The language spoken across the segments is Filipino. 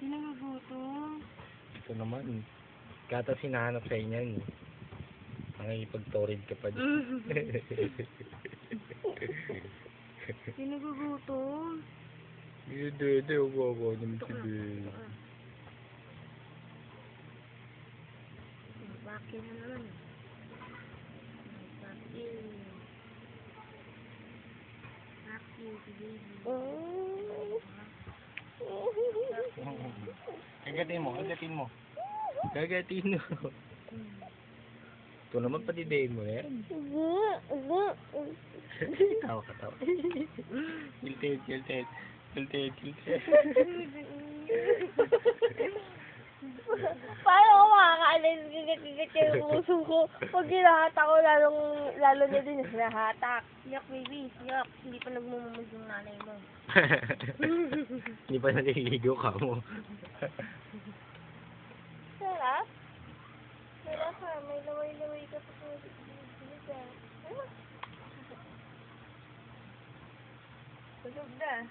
Sino nagugutom? Ito naman. Kata sinahanap sa inyo yan. Nakikipag-torrid ka pa dyan. Sino nagugutom? Dede, wawa naman si Bea. Bakit na naman? Bakit? Bakit si baby? Kagatin mo, kagatin mo. Kagatin mo. Ito naman patidayin mo na yan. Tawa ka, tawa. Kilted, kilted. Kilted, kilted. Paano ako makakaalis? Gigat-gigat yung puso ko. Pag hinahatak ko, lalo na din hinahatak. Siyak, baby. Siyak. Hindi pa nagmumumod yung nanay mo. Hindi pa naliligo ka mo. Sarap? Sarap ha. May laway-laway ka pa sa Busog na.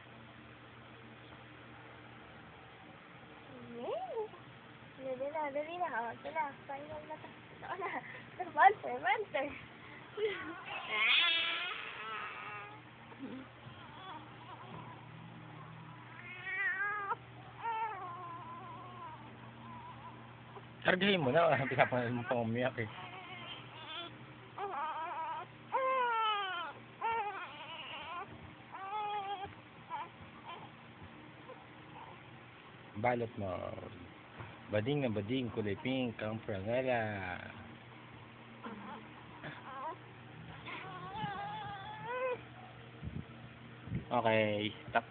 Dali na. O, ito na. Final na to. Ito na. Monster. Kargahin mo na. Pinapanan mo pang umiyak eh. Balot mo. Bading na bading, kulay pink, ang prangala. Okay, stop.